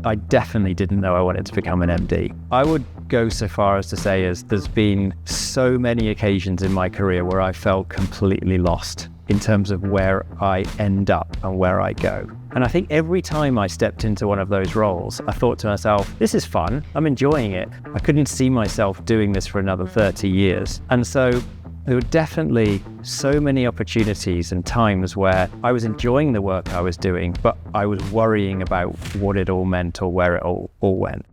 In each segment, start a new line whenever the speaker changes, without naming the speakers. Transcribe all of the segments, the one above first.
I definitely didn't know I wanted to become an MD. I would go so far as to say as there's been so many occasions in my career where I felt completely lost in terms of where I end up and where I go. And I think every time I stepped into one of those roles, I thought to myself, this is fun, I'm enjoying it. I couldn't see myself doing this for another 30 years. And so there were definitely so many opportunities and times where I was enjoying the work I was doing, but I was worrying about what it all meant or where it all went.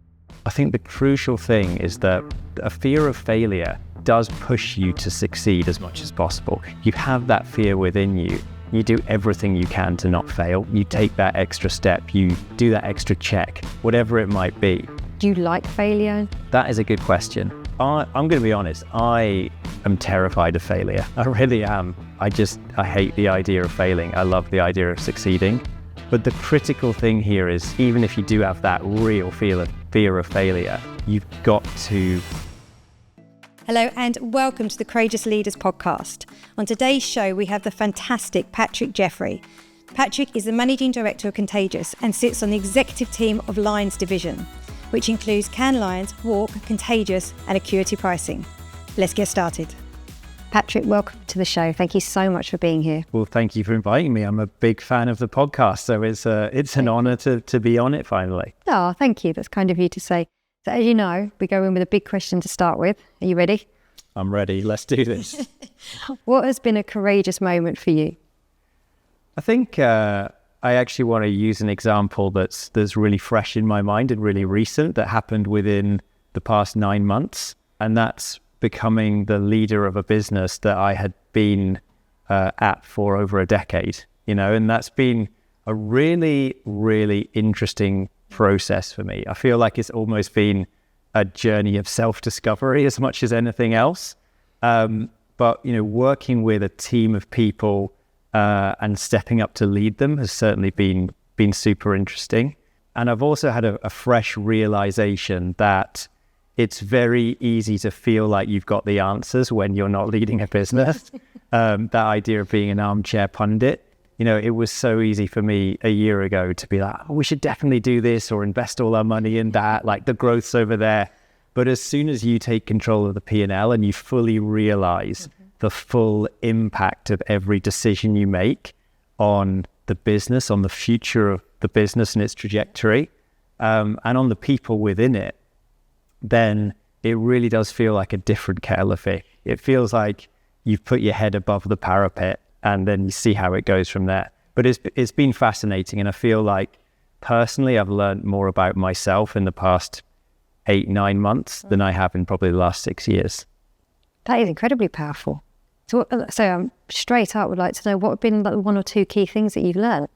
I think the crucial thing is that a fear of failure does push you to succeed as much as possible. You have that fear within you. You do everything you can to not fail. You take that extra step, you do that extra check, whatever it might be.
Do you like failure?
That is a good question. I'm going to be honest, I am terrified of failure. I really am. I hate the idea of failing. I love the idea of succeeding. But the critical thing here is, even if you do have that real fear of failure, you've got to...
Hello and welcome to the Courageous Leaders podcast. On today's show, we have the fantastic Patrick Jeffery. Patrick is the Managing Director of Contagious and sits on the executive team of Lions Division, which includes Cannes Lions, Walk, Contagious and Acuity Pricing. Let's get started. Patrick, welcome to the show. Thank you so much for being here.
Well, thank you for inviting me. I'm a big fan of the podcast, so it's an honour to be on it finally.
Oh, thank you. That's kind of you to say. So as you know, we go in with a big question to start with. Are you ready?
I'm ready. Let's do this.
What has been a courageous moment for you?
I think I actually want to use an example that's really fresh in my mind and really recent that happened within the past 9 months. And that's becoming the leader of a business that I had been at for over a decade, and that's been a really, really interesting process for me. I feel like it's almost been a journey of self-discovery as much as anything else. But working with a team of people and stepping up to lead them has certainly been super interesting. And I've also had a fresh realization that it's very easy to feel like you've got the answers when you're not leading a business. That idea of being an armchair pundit. It was so easy for me a year ago to be like, we should definitely do this or invest all our money in that, like the growth's over there. But as soon as you take control of the P&L and you fully realize the full impact of every decision you make on the business, on the future of the business and its trajectory, and on the people within it, then it really does feel like a different kettle of fish. It feels like you've put your head above the parapet and then you see how it goes from there. But it's been fascinating, and I feel like personally I've learned more about myself in the past 8-9 months than I have in probably the last 6 years.
That is incredibly powerful. So straight up would like to know what have been like 1 or 2 key things that you've learned?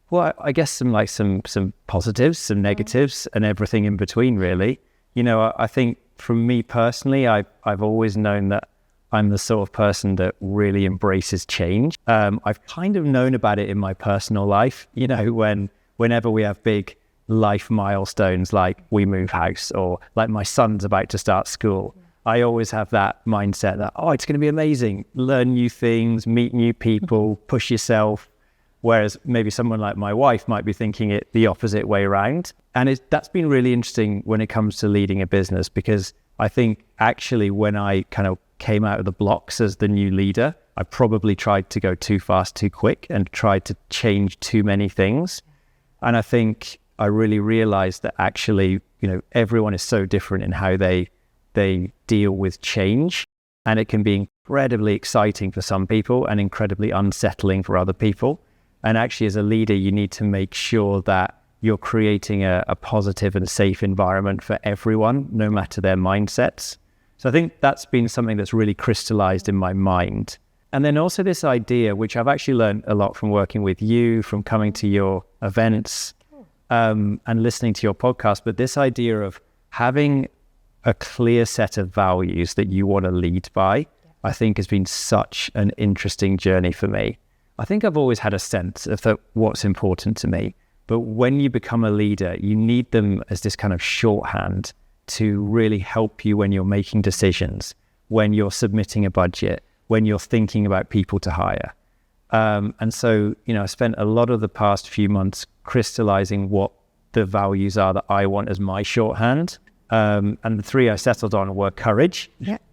Well, I guess some positives, some negatives, and everything in between, really. I think for me personally, I've always known that I'm the sort of person that really embraces change. I've kind of known about it in my personal life, whenever we have big life milestones, like we move house or like my son's about to start school. I always have that mindset that, it's going to be amazing. Learn new things, meet new people, push yourself. Whereas maybe someone like my wife might be thinking it the opposite way around. And that's been really interesting when it comes to leading a business, because I think actually when I kind of came out of the blocks as the new leader, I probably tried to go too fast, too quick, and tried to change too many things. And I think I really realized that actually, everyone is so different in how they deal with change. And it can be incredibly exciting for some people and incredibly unsettling for other people. And actually, as a leader, you need to make sure that you're creating a positive and safe environment for everyone, no matter their mindsets. So I think that's been something that's really crystallized in my mind. And then also this idea, which I've actually learned a lot from working with you, from coming to your events and listening to your podcast, but this idea of having a clear set of values that you want to lead by, I think has been such an interesting journey for me. I think I've always had a sense of what's important to me, but when you become a leader, you need them as this kind of shorthand to really help you when you're making decisions, when you're submitting a budget, when you're thinking about people to hire. And so, I spent a lot of the past few months crystallizing what the values are that I want as my shorthand. And the 3 I settled on were courage,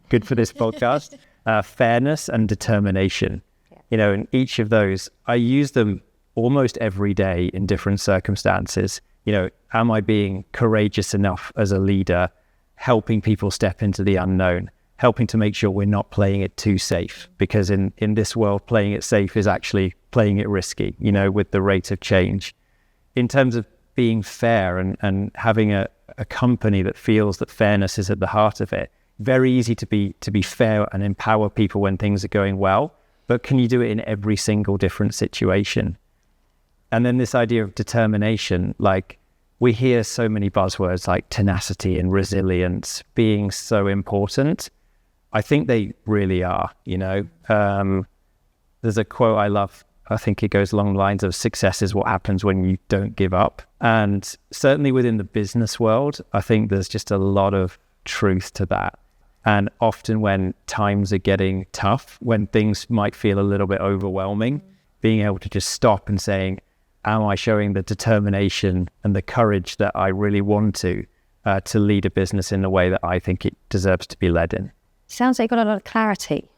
good for this podcast, fairness, and determination. And each of those, I use them almost every day in different circumstances. Am I being courageous enough as a leader, helping people step into the unknown, helping to make sure we're not playing it too safe? Because in this world, playing it safe is actually playing it risky, with the rate of change. In terms of being fair and having a company that feels that fairness is at the heart of it, very easy to be fair and empower people when things are going well, but can you do it in every single different situation? And then this idea of determination, like we hear so many buzzwords like tenacity and resilience being so important. I think they really are, There's a quote I love. I think it goes along the lines of success is what happens when you don't give up. And certainly within the business world, I think there's just a lot of truth to that. And often when times are getting tough, when things might feel a little bit overwhelming, being able to just stop and saying, am I showing the determination and the courage that I really want to lead a business in the way that I think it deserves to be led in?
Sounds like you've got a lot of clarity,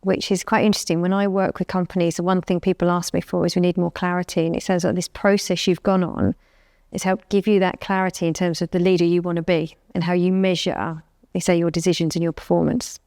which is quite interesting. When I work with companies, the one thing people ask me for is we need more clarity. And it sounds like this process you've gone on has helped give you that clarity in terms of the leader you want to be and how you measure, say, your decisions and your performance.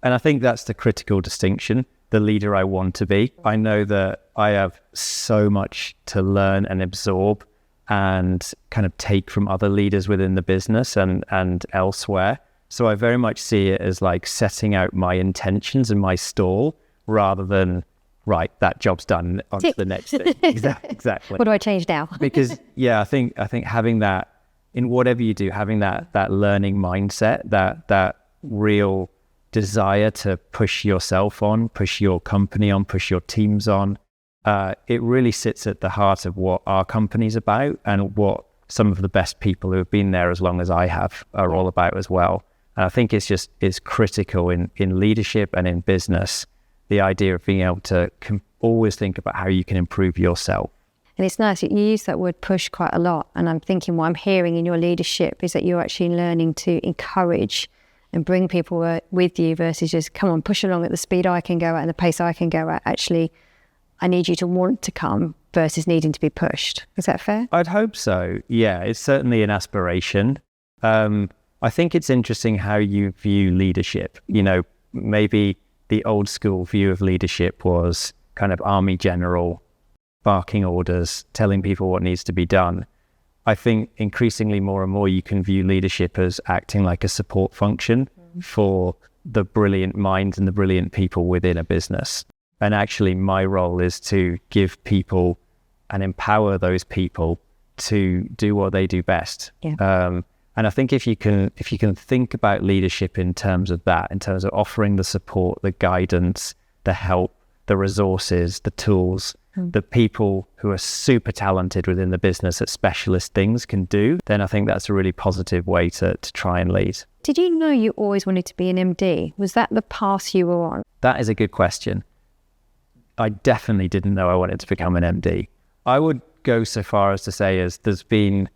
And I think that's the critical distinction, the leader I want to be. I know that I have so much to learn and absorb and kind of take from other leaders within the business and elsewhere. So I very much see it as like setting out my intentions and my stall rather than, right, that job's done, on to the next thing. Exactly.
What do I change now?
Because, I think having that, in whatever you do, having that learning mindset, that real desire to push yourself on, push your company on, push your teams on, it really sits at the heart of what our company's about and what some of the best people who have been there as long as I have are all about as well. And I think it's critical in leadership and in business, the idea of being able to always think about how you can improve yourself.
And it's nice, you use that word push quite a lot. And I'm thinking what I'm hearing in your leadership is that you're actually learning to encourage and bring people with you versus just, come on, push along at the speed I can go at and the pace I can go at. Actually, I need you to want to come versus needing to be pushed. Is that fair?
I'd hope so. Yeah, it's certainly an aspiration. I think it's interesting how you view leadership. Maybe the old school view of leadership was kind of army general, barking orders, telling people what needs to be done. I think increasingly more and more you can view leadership as acting like a support function for the brilliant minds and the brilliant people within a business. And actually my role is to give people and empower those people to do what they do best. Yeah. And I think if you can think about leadership in terms of that, in terms of offering the support, the guidance, the help, the resources, the tools, the people who are super talented within the business at specialist things can do, then I think that's a really positive way to try and lead.
Did you know you always wanted to be an MD? Was that the path you were on?
That is a good question. I definitely didn't know I wanted to become an MD. I would go so far as to say as there's been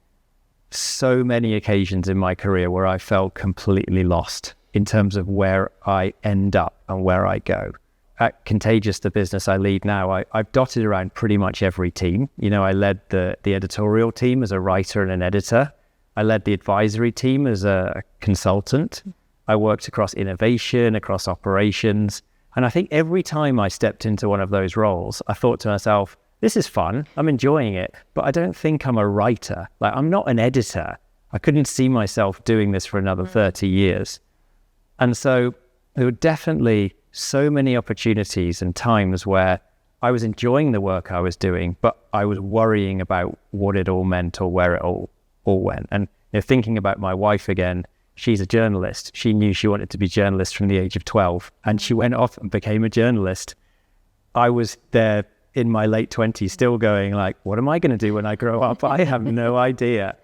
so many occasions in my career where I felt completely lost in terms of where I end up and where I go. At Contagious, the business I lead now, I've dotted around pretty much every team. I led the editorial team as a writer and an editor. I led the advisory team as a consultant. I worked across innovation, across operations. And I think every time I stepped into one of those roles, I thought to myself, this is fun, I'm enjoying it, but I don't think I'm a writer. Like, I'm not an editor. I couldn't see myself doing this for another 30 years. And so there were definitely so many opportunities and times where I was enjoying the work I was doing, but I was worrying about what it all meant or where it all went. And thinking about my wife again, she's a journalist. She knew she wanted to be a journalist from the age of 12, and she went off and became a journalist. I was there in my late 20s still going like, what am I going to do when I grow up? I have no idea.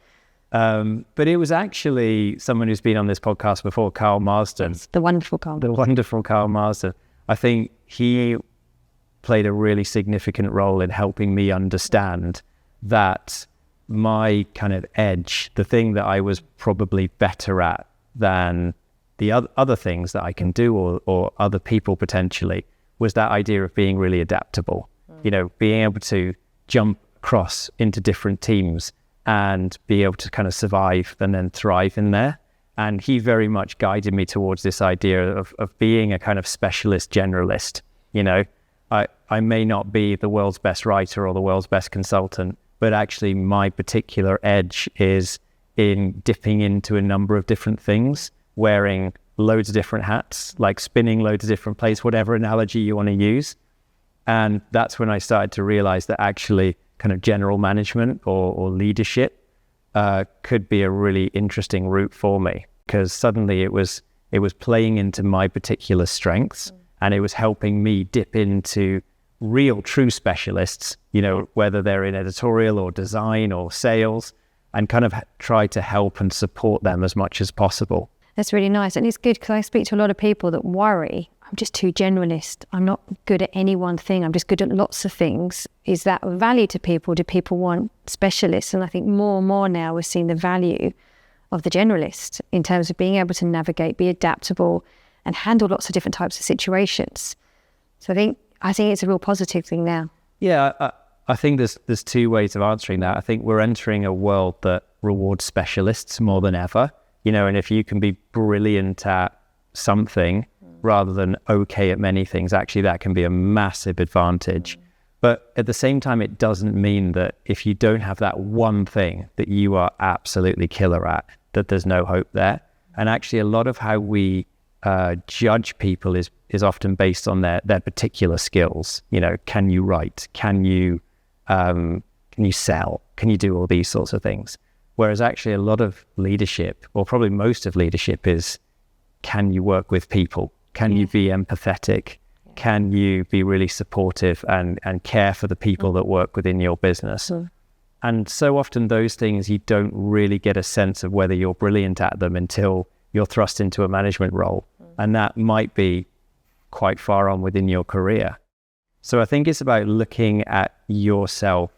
But it was actually someone who's been on this podcast before, Carl Marsden.
The wonderful Carl
Marsden. I think he played a really significant role in helping me understand that my kind of edge, the thing that I was probably better at than the other things that I can do or other people potentially, was that idea of being really adaptable. Being able to jump across into different teams and be able to kind of survive and then thrive in there. And he very much guided me towards this idea of being a kind of specialist generalist. I may not be the world's best writer or the world's best consultant, but actually my particular edge is in dipping into a number of different things, wearing loads of different hats, like spinning loads of different plates, whatever analogy you want to use. And that's when I started to realize that actually kind of general management or leadership could be a really interesting route for me, because suddenly it was playing into my particular strengths, and it was helping me dip into real true specialists, whether they're in editorial or design or sales, and kind of try to help and support them as much as possible.
That's really nice. And it's good because I speak to a lot of people that worry, I'm just too generalist. I'm not good at any one thing. I'm just good at lots of things. Is that of value to people? Do people want specialists? And I think more and more now we're seeing the value of the generalist in terms of being able to navigate, be adaptable, and handle lots of different types of situations. So I think it's a real positive thing now.
Yeah, I think there's two ways of answering that. I think we're entering a world that rewards specialists more than ever. And if you can be brilliant at something rather than okay at many things, actually that can be a massive advantage. But at the same time, it doesn't mean that if you don't have that one thing that you are absolutely killer at, that there's no hope there. And actually a lot of how we judge people is often based on their particular skills. Can you write? Can you sell? Can you do all these sorts of things? Whereas actually a lot of leadership, or probably most of leadership, is can you work with people? Can you be empathetic? Can you be really supportive and care for the people that work within your business? And so often those things, you don't really get a sense of whether you're brilliant at them until you're thrust into a management role. And that might be quite far on within your career. So I think it's about looking at yourself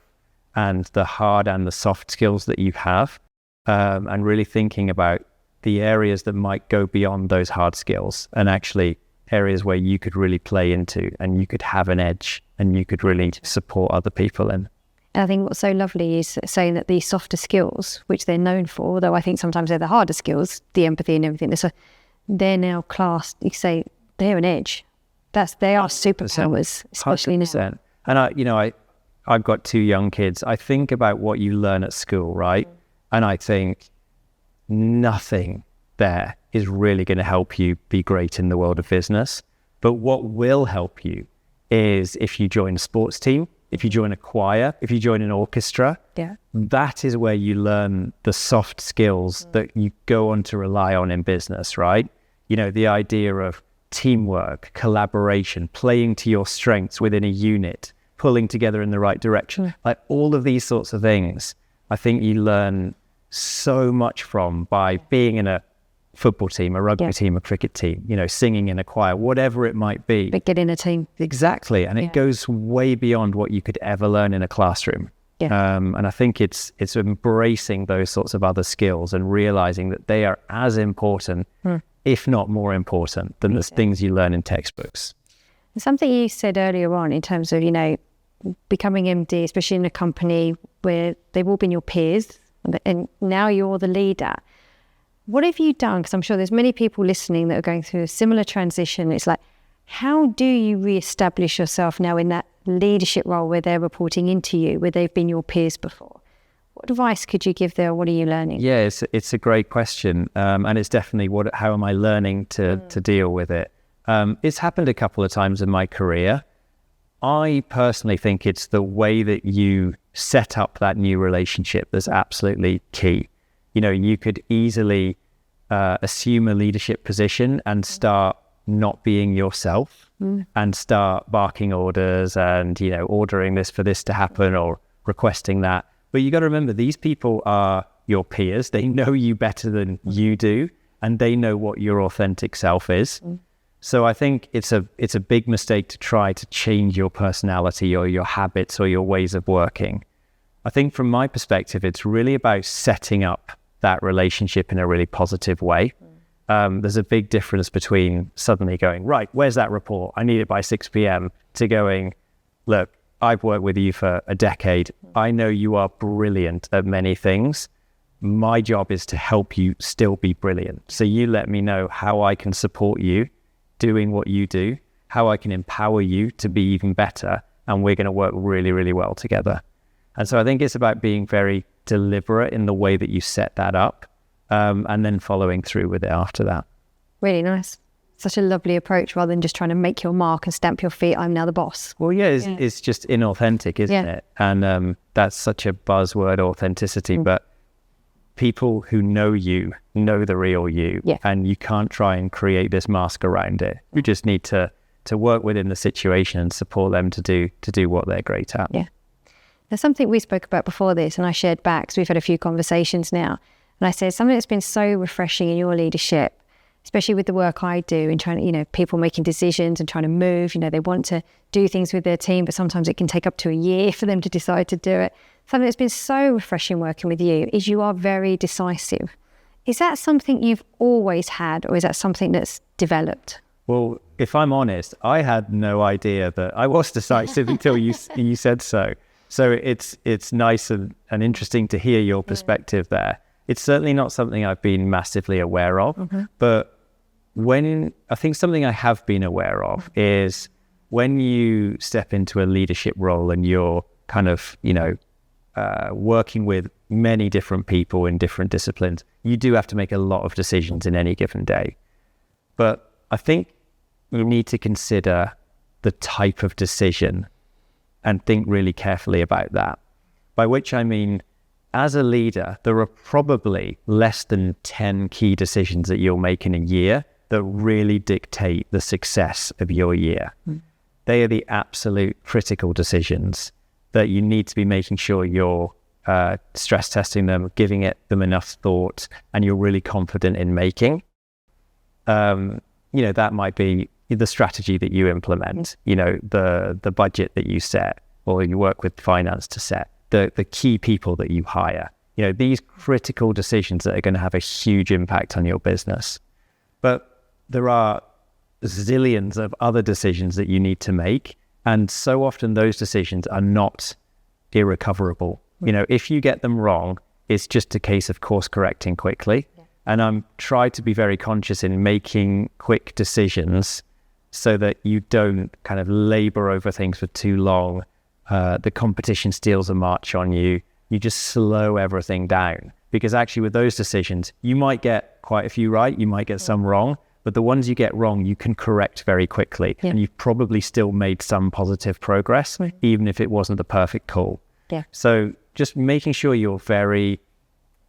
and the hard and the soft skills that you have, and really thinking about the areas that might go beyond those hard skills, and actually areas where you could really play into and you could have an edge and you could really support other people in.
And I think what's so lovely is saying that these softer skills, which they're known for, although I think sometimes they're the harder skills, the empathy and everything, they're now classed, you say, they're an edge. They are superpowers, especially 100%.
And I've got 2 young kids. I think about what you learn at school, right? And I think nothing there is really going to help you be great in the world of business. But what will help you is if you join a sports team, if you join a choir, if you join an orchestra, that is where you learn the soft skills that you go on to rely on in business, right? The idea of teamwork, collaboration, playing to your strengths within a unit, pulling together in the right direction. Like all of these sorts of things, I think you learn so much from by being in a football team, a rugby team, a cricket team, singing in a choir, whatever it might be.
But get in a team.
Exactly. And it goes way beyond what you could ever learn in a classroom. And I think it's embracing those sorts of other skills and realizing that they are as important, if not more important, than the things you learn in textbooks.
Something you said earlier on in terms of, becoming MD, especially in a company where they've all been your peers and now you're the leader. What have you done? Because I'm sure there's many people listening that are going through a similar transition. It's like, how do you reestablish yourself now in that leadership role where they're reporting into you, where they've been your peers before? What advice could you give there? What are you learning?
Yeah, it's a great question. And it's definitely how am I learning to deal with it? It's happened a couple of times in my career. I personally think it's the way that you set up that new relationship that's absolutely key. You could easily assume a leadership position and start not being yourself and start barking orders and, ordering this for this to happen or requesting that. But you got to remember, these people are your peers. They know you better than you do, and they know what your authentic self is. So I think it's a big mistake to try to change your personality or your habits or your ways of working. I think from my perspective, it's really about setting up that relationship in a really positive way. There's a big difference between suddenly going, right, where's that report? I need it by 6 p.m. to going, look, I've worked with you for a decade. I know you are brilliant at many things. My job is to help you still be brilliant. So you let me know how I can support you doing what you do, how I can empower you to be even better, and we're going to work really, really well together. And so I think it's about being very deliberate in the way that you set that up, and then following through with it after that.
Really nice. Such a lovely approach rather than just trying to make your mark and stamp your feet, I'm now the boss.
Well, it's just inauthentic, isn't it? And that's such a buzzword, authenticity, but people who know you know the real you, and you can't try and create this mask around it. You just need to work within the situation and support them to do what they're great at.
Yeah. There's something we spoke about before this, and I shared back, so we've had a few conversations now, and I said something that's been so refreshing in your leadership, especially with the work I do in trying to, people making decisions and trying to move, they want to do things with their team, but sometimes it can take up to a year for them to decide to do it. Something that's been so refreshing working with you is you are very decisive. Is that something you've always had, or is that something that's developed?
Well, if I'm honest, I had no idea that I was decisive until you said so. So it's nice and interesting to hear your perspective there. It's certainly not something I've been massively aware of, but I think something I have been aware of is when you step into a leadership role and you're kind of, working with many different people in different disciplines, you do have to make a lot of decisions in any given day. But I think you need to consider the type of decision and think really carefully about that. By which I mean, as a leader, there are probably less than 10 key decisions that you'll make in a year that really dictate the success of your year. They are the absolute critical decisions that you need to be making sure you're stress testing them, giving them enough thought, and you're really confident in making. That might be the strategy that you implement, the budget that you set, or you work with finance to set, the key people that you hire, these critical decisions that are going to have a huge impact on your business. But there are zillions of other decisions that you need to make. And so often those decisions are not irrecoverable. If you get them wrong, it's just a case of course correcting quickly. And I'm trying to be very conscious in making quick decisions so that you don't kind of labor over things for too long. The competition steals a march on you. You just slow everything down, because actually with those decisions, you might get quite a few right, you might get some wrong, but the ones you get wrong, you can correct very quickly. And you've probably still made some positive progress, even if it wasn't the perfect call. So just making sure you're very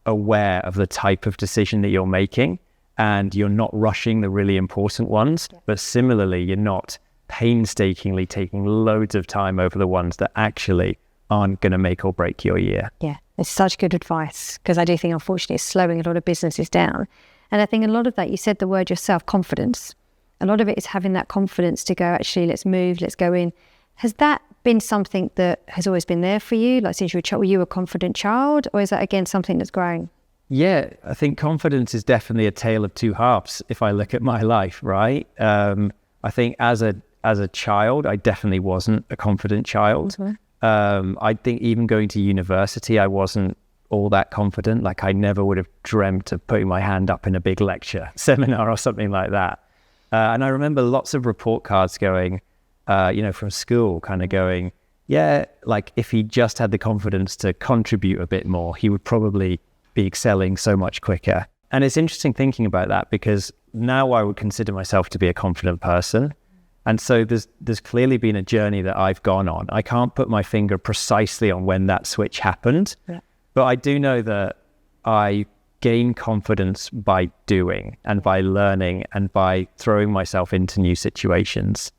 aware of the type of decision that you're making, and you're not rushing the really important ones, but similarly, you're not painstakingly taking loads of time over the ones that actually aren't going to make or break your year. Yeah,
it's such good advice, because I do think unfortunately it's slowing a lot of businesses down. And I think a lot of that, you said the word yourself, confidence. A lot of it is having that confidence to go, actually, let's move, let's go in. Has that been something that has always been there for you? Like since you were a child, were you a confident child, or is that again something that's growing?
Yeah, I think confidence is definitely a tale of two halves if I look at my life, right? I think as a child, I definitely wasn't a confident child. I think even going to university, I wasn't all that confident. Like I never would have dreamt of putting my hand up in a big lecture seminar or something like that. And I remember lots of report cards going, from school kind of going, like if he just had the confidence to contribute a bit more, he would probably be excelling so much quicker. And it's interesting thinking about that, because now I would consider myself to be a confident person. And so there's clearly been a journey that I've gone on. I can't put my finger precisely on when that switch happened, but I do know that I gain confidence by doing and by learning and by throwing myself into new situations.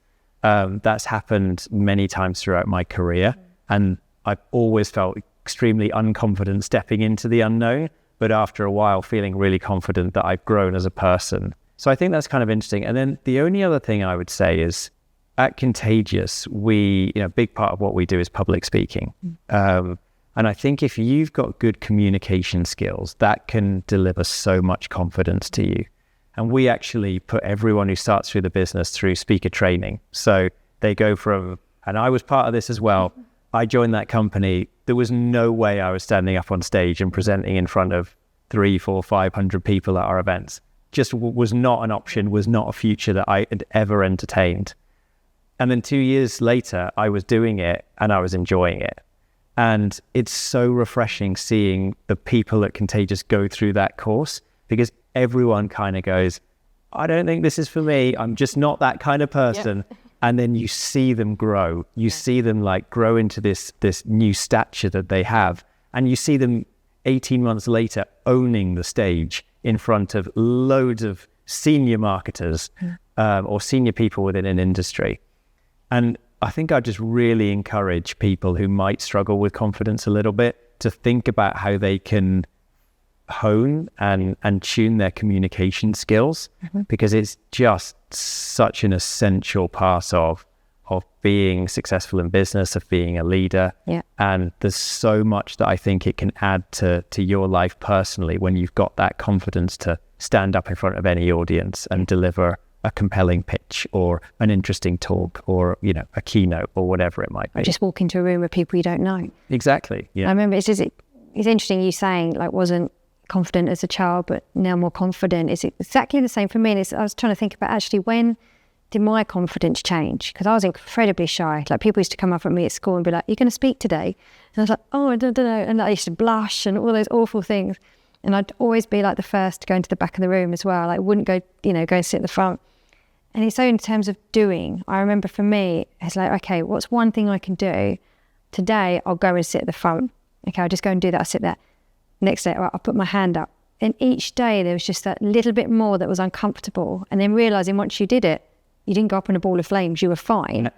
That's happened many times throughout my career, and I've always felt extremely unconfident stepping into the unknown, but after a while feeling really confident that I've grown as a person. So I think that's kind of interesting. And then the only other thing I would say is at Contagious, a big part of what we do is public speaking. And And I think if you've got good communication skills, that can deliver so much confidence to you. And we actually put everyone who starts through the business through speaker training. So they go from, and I was part of this as well. I joined that company. There was no way I was standing up on stage and presenting in front of 300, 400, 500 people at our events. Just was not an option, was not a future that I had ever entertained. And then 2 years later, I was doing it and I was enjoying it. And it's so refreshing seeing the people at Contagious go through that course, because everyone kind of goes, I don't think this is for me. I'm just not that kind of person. Yep. And then you see them grow. You see them like grow into this new stature that they have. And you see them 18 months later owning the stage in front of loads of senior marketers or senior people within an industry. And I think I just really encourage people who might struggle with confidence a little bit to think about how they can hone and tune their communication skills, because it's just such an essential part of being successful in business, of being a leader. Yeah. And there's so much that I think it can add to your life personally when you've got that confidence to stand up in front of any audience and deliver a compelling pitch or an interesting talk or, you know, a keynote or whatever it might be.
Or just walk into a room with people you don't know.
Exactly. Yeah.
I remember it's interesting you saying like wasn't confident as a child, but now more confident. It's exactly the same for me. And I was trying to think about actually when did my confidence change? Because I was incredibly shy. Like people used to come up at me at school and be like, "You're going to speak today?" And I was like, "Oh, I don't know." And I used to blush and all those awful things. And I'd always be like the first to go into the back of the room as well. Like wouldn't go, go and sit at the front. And it's so in terms of doing, I remember for me, it's like, okay, what's one thing I can do? Today, I'll go and sit at the front. Okay, I'll just go and do that. I'll sit there. Next day, I'll put my hand up. And each day, there was just that little bit more that was uncomfortable. And then realising once you did it, you didn't go up in a ball of flames, you were fine.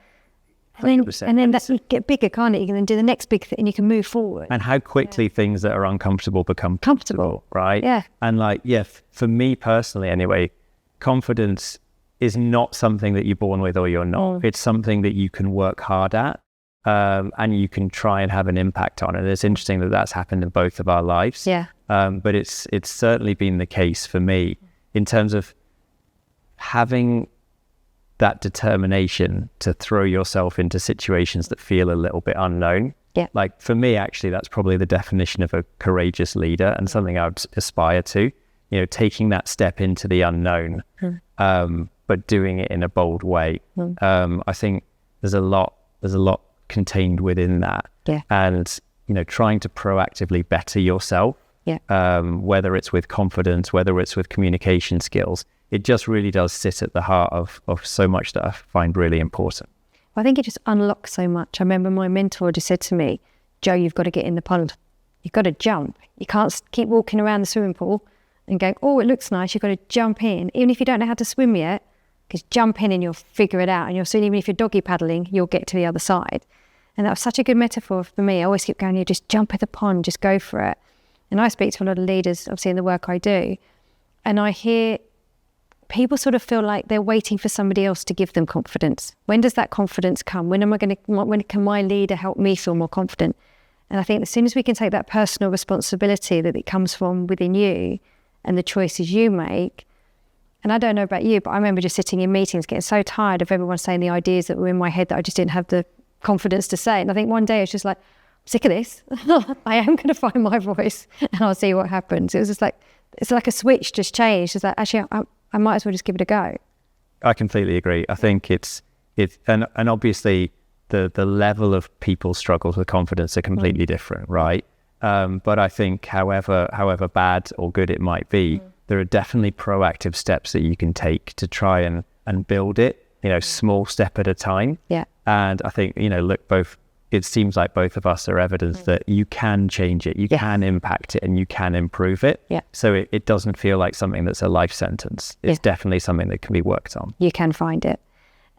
100%. And then that will get bigger, can't it? You can then do the next big thing and you can move forward.
And how quickly things that are uncomfortable become comfortable, right?
Yeah.
And like, for me personally anyway, confidence is not something that you're born with or you're not. It's something that you can work hard at and you can try and have an impact on. And it's interesting that that's happened in both of our lives.
Yeah.
But it's certainly been the case for me in terms of having that determination to throw yourself into situations that feel a little bit unknown.
Yeah.
Like for me, actually, that's probably the definition of a courageous leader and something I would aspire to, taking that step into the unknown, but doing it in a bold way. I think there's a lot contained within that.
Yeah.
And, trying to proactively better yourself, whether it's with confidence, whether it's with communication skills, it just really does sit at the heart of so much that I find really important.
I think it just unlocks so much. I remember my mentor just said to me, "Joe, you've got to get in the pond. You've got to jump. You can't keep walking around the swimming pool and going, oh, it looks nice. You've got to jump in. Even if you don't know how to swim yet, because jump in and you'll figure it out. And you'll see, even if you're doggy paddling, you'll get to the other side." And that was such a good metaphor for me. I always keep going, you just jump at the pond, just go for it. And I speak to a lot of leaders, obviously in the work I do, and I hear people sort of feel like they're waiting for somebody else to give them confidence. When does that confidence come? When can my leader help me feel more confident? And I think as soon as we can take that personal responsibility that it comes from within you and the choices you make, and I don't know about you, but I remember just sitting in meetings getting so tired of everyone saying the ideas that were in my head that I just didn't have the confidence to say. And I think one day it's just like, I'm sick of this. I am going to find my voice and I'll see what happens. It was just like, it's like a switch just changed. It's like, actually, I might as well just give it a go.
I completely agree. I think it's and obviously the level of people's struggles with confidence are completely different, right? But I think however bad or good it might be, there are definitely proactive steps that you can take to try and build it, small step at a time.
Yeah.
And I think, it seems like both of us are evidence that you can change it, you can impact it, and you can improve it.
Yeah.
So it doesn't feel like something that's a life sentence. It's definitely something that can be worked on.
You can find it.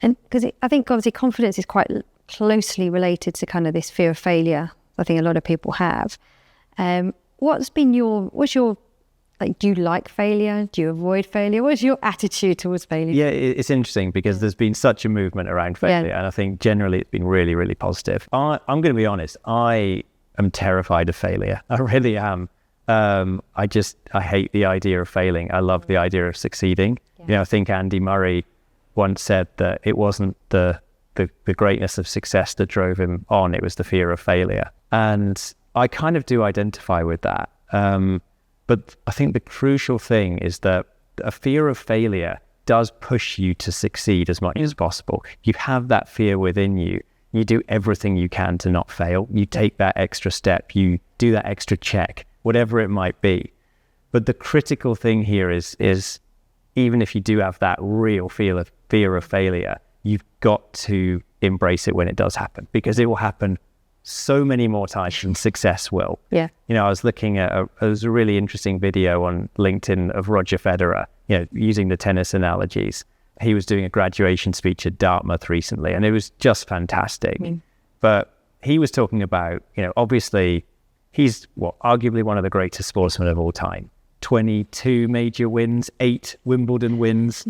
And because I think obviously confidence is quite closely related to kind of this fear of failure I think a lot of people have. What's your, like, do you like failure? Do you avoid failure? What's your attitude towards failure?
Yeah, it's interesting because there's been such a movement around failure, and I think generally it's been really, really positive. I'm going to be honest, I am terrified of failure. I really am. I hate the idea of failing. I love the idea of succeeding. I think Andy Murray once said that it wasn't the greatness of success that drove him on, it was the fear of failure. And I kind of do identify with that. But I think the crucial thing is that a fear of failure does push you to succeed as much as possible. You have that fear within you. You do everything you can to not fail. You take that extra step. You do that extra check, whatever it might be. But the critical thing here is even if you do have that real fear of failure, you've got to embrace it when it does happen, because it will happen so many more times than success will.
Yeah.
I was looking at it was a really interesting video on LinkedIn of Roger Federer, using the tennis analogies. He was doing a graduation speech at Dartmouth recently, and it was just fantastic. But he was talking about, obviously he's arguably one of the greatest sportsmen of all time. 22 major wins, 8 Wimbledon wins.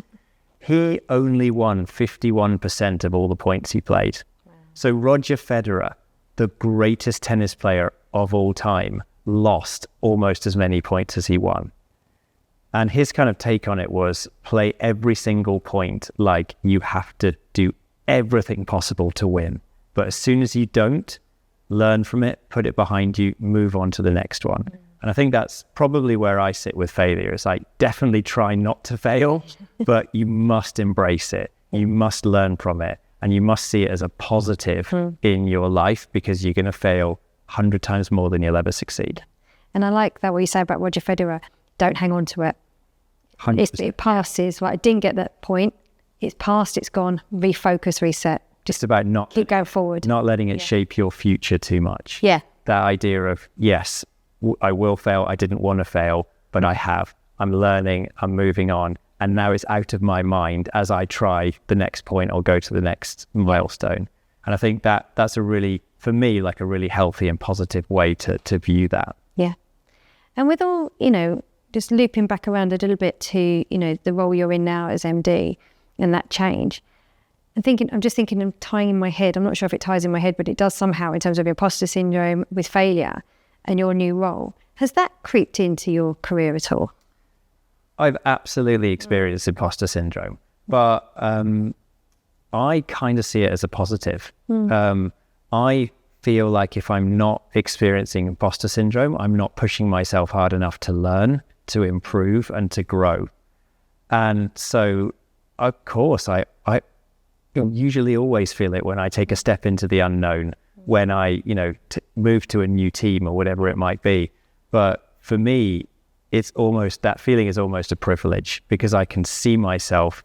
He only won 51% of all the points he played. Wow. So Roger Federer, the greatest tennis player of all time, lost almost as many points as he won. And his kind of take on it was play every single point like you have to do everything possible to win. But as soon as you don't, learn from it, put it behind you, move on to the next one. And I think that's probably where I sit with failure. It's like, definitely try not to fail, but you must embrace it. You must learn from it. And you must see it as a positive in your life, because you're going to fail 100 times more than you'll ever succeed.
And I like that what you say about Roger Federer. Don't hang on to it.
100%.
It passes. Right? I didn't get that point. It's passed. It's gone. Refocus, reset.
Just about not
keep going forward.
Not letting it shape your future too much.
Yeah.
That idea of, yes, I will fail. I didn't want to fail, but I have. I'm learning. I'm moving on. And now it's out of my mind as I try the next point or go to the next milestone. And I think that's a really, for me, like a really healthy and positive way to view that.
Yeah. And with all, just looping back around a little bit to, the role you're in now as MD and that change, I'm just thinking of tying in my head. I'm not sure if it ties in my head, but it does somehow in terms of imposter syndrome with failure and your new role. Has that creeped into your career at all?
I've absolutely experienced imposter syndrome, but I kind of see it as a positive. I feel like if I'm not experiencing imposter syndrome, I'm not pushing myself hard enough to learn, to improve, and to grow. And so, of course, I usually always feel it when I take a step into the unknown, when I, move to a new team or whatever it might be. But for me, it's almost, that feeling is almost a privilege, because I can see myself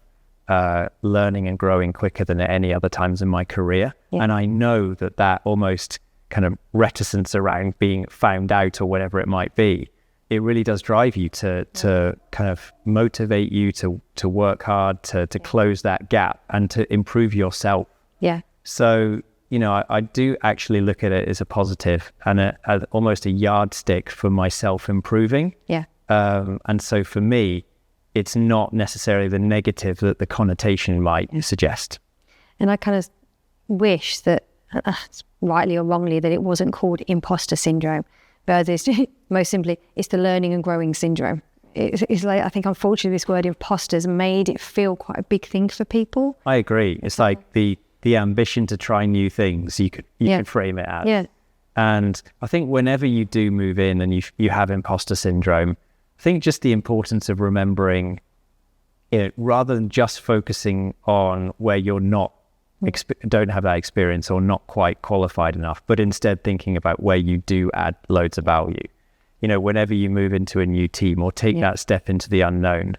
learning and growing quicker than at any other times in my career. Yeah. And I know that almost kind of reticence around being found out or whatever it might be, it really does drive you to kind of motivate you to work hard, to close that gap and to improve yourself.
Yeah.
So, I do actually look at it as a positive and as almost a yardstick for myself improving.
Yeah.
And so for me, it's not necessarily the negative that the connotation might suggest.
And I kind of wish that, rightly or wrongly, that it wasn't called imposter syndrome, but it's most simply, it's the learning and growing syndrome. It's like, I think unfortunately this word imposter's made it feel quite a big thing for people.
I agree. It's like the ambition to try new things, you could frame it as.
Yeah.
And I think whenever you do move in and you have imposter syndrome, I think just the importance of remembering it, rather than just focusing on where you're not, don't have that experience or not quite qualified enough, but instead thinking about where you do add loads of value. Whenever you move into a new team or take that step into the unknown,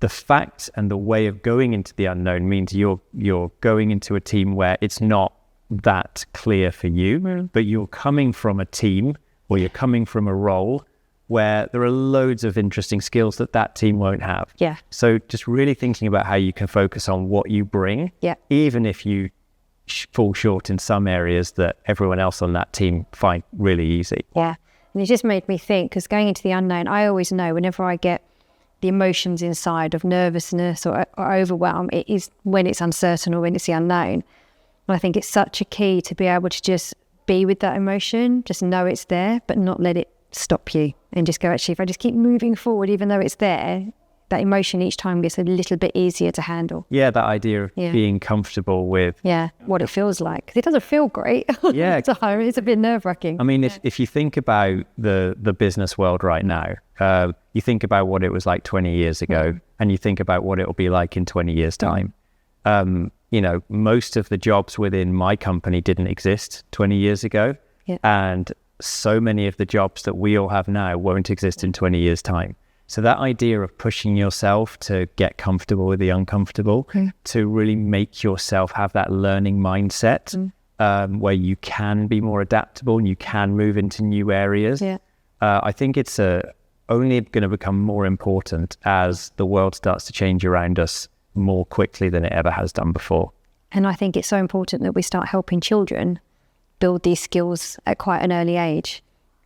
the fact and the way of going into the unknown means you're going into a team where it's not that clear for you, but you're coming from a team or you're coming from a role where there are loads of interesting skills that team won't have.
Yeah.
So just really thinking about how you can focus on what you bring, even if you fall short in some areas that everyone else on that team find really easy.
Yeah. And it just made me think, because going into the unknown, I always know whenever I get the emotions inside of nervousness or overwhelm, it is when it's uncertain or when it's the unknown. And I think it's such a key to be able to just be with that emotion, just know it's there, but not let it stop you, and just go, actually, if I just keep moving forward, even though it's there, that emotion each time gets a little bit easier to handle.
Yeah, that idea of being comfortable with
what it feels like. 'Cause it doesn't feel great.
Yeah.
It's a bit nerve-wracking.
I mean, if you think about the business world right now, you think about what it was like 20 years ago, and you think about what it'll be like in 20 years' time. Most of the jobs within my company didn't exist 20 years ago.
Yeah.
And so many of the jobs that we all have now won't exist in 20 years' time. So that idea of pushing yourself to get comfortable with the uncomfortable, to really make yourself have that learning mindset, where you can be more adaptable and you can move into new areas.
Yeah.
I think it's only going to become more important as the world starts to change around us more quickly than it ever has done before.
And I think it's so important that we start helping children build these skills at quite an early age,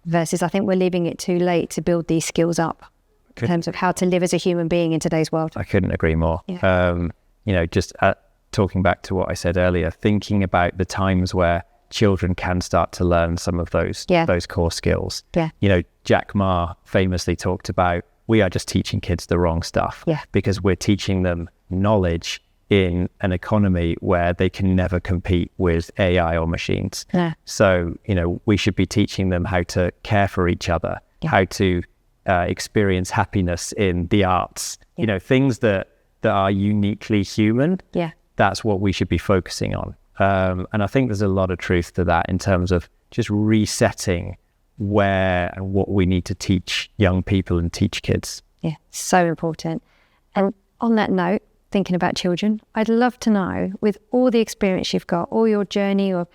versus I think we're leaving it too late to build these skills up in terms of how to live as a human being in today's world.
I couldn't agree more.
Yeah.
Talking back to what I said earlier, thinking about the times where children can start to learn some of those core skills.
Yeah.
Jack Ma famously talked about, we are just teaching kids the wrong stuff because we're teaching them knowledge in an economy where they can never compete with AI or machines.
Yeah.
So, we should be teaching them how to care for each other, how to experience happiness in the arts, things that are uniquely human.
Yeah.
That's what we should be focusing on. And I think there's a lot of truth to that in terms of just resetting where and what we need to teach young people and teach kids.
Yeah, so important. And on that note, thinking about children, I'd love to know, with all the experience you've got, all your journey of,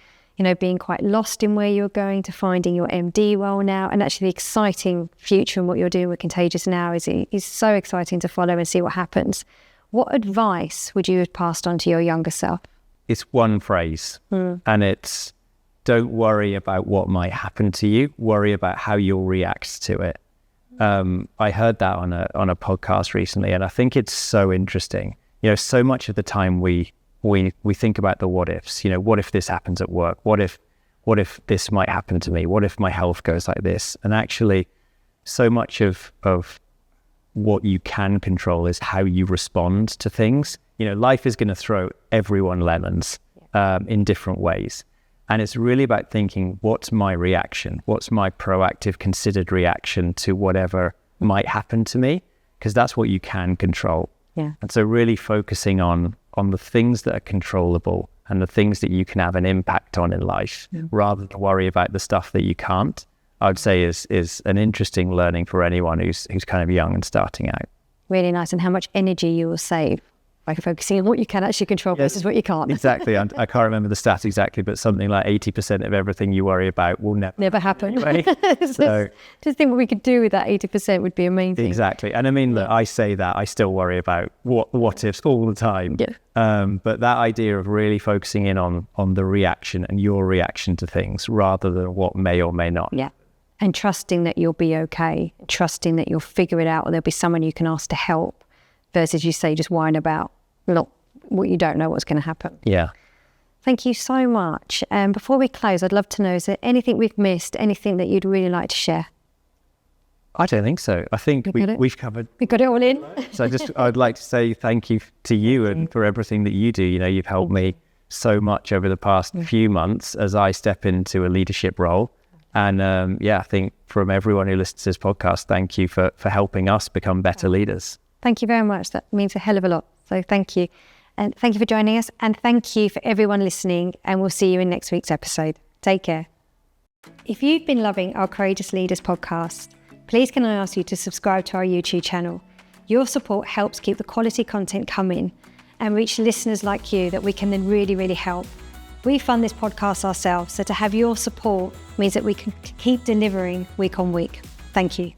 being quite lost in where you're going to finding your MD role now, and actually the exciting future and what you're doing with Contagious now is so exciting to follow and see what happens. What advice would you have passed on to your younger self?
It's one phrase, and it's, don't worry about what might happen to you, worry about how you'll react to it. I heard that on a podcast recently, and I think it's so interesting. So much of the time we think about the what ifs. What if this happens at work? What if this might happen to me? What if my health goes like this? And actually, so much of what you can control is how you respond to things. Life is going to throw everyone lemons in different ways. And it's really about thinking, what's my reaction? What's my proactive, considered reaction to whatever might happen to me? Because that's what you can control.
Yeah.
And so really focusing on the things that are controllable and the things that you can have an impact on in life, rather than worry about the stuff that you can't, I would say is an interesting learning for anyone who's kind of young and starting out.
Really nice. And how much energy you will save by focusing on what you can actually control versus what you can't.
Exactly. I can't remember the stat exactly, but something like 80% of everything you worry about will never happen. Anyway. So
just think what we could do with that 80% would be amazing.
Exactly. And I mean, look, I say that, I still worry about what ifs all the time.
Yeah.
But that idea of really focusing in on the reaction and your reaction to things rather than what may or may not.
Yeah. And trusting that you'll be okay, trusting that you'll figure it out, or there'll be someone you can ask to help, versus you say just whine about what you don't know what's going to happen.
Yeah.
Thank you so much. Before we close, I'd love to know, is there anything we've missed, anything that you'd really like to share?
I don't think so. I think we've covered.
We got it all in.
So I'd like to say thank you to you and for everything that you do. You've helped me so much over the past few months as I step into a leadership role. And I think from everyone who listens to this podcast, thank you for helping us become better leaders.
Thank you very much. That means a hell of a lot. So thank you. And thank you for joining us. And thank you for everyone listening. And we'll see you in next week's episode. Take care. If you've been loving our Courageous Leaders podcast, please can I ask you to subscribe to our YouTube channel. Your support helps keep the quality content coming and reach listeners like you that we can then really, really help. We fund this podcast ourselves, so to have your support means that we can keep delivering week on week. Thank you.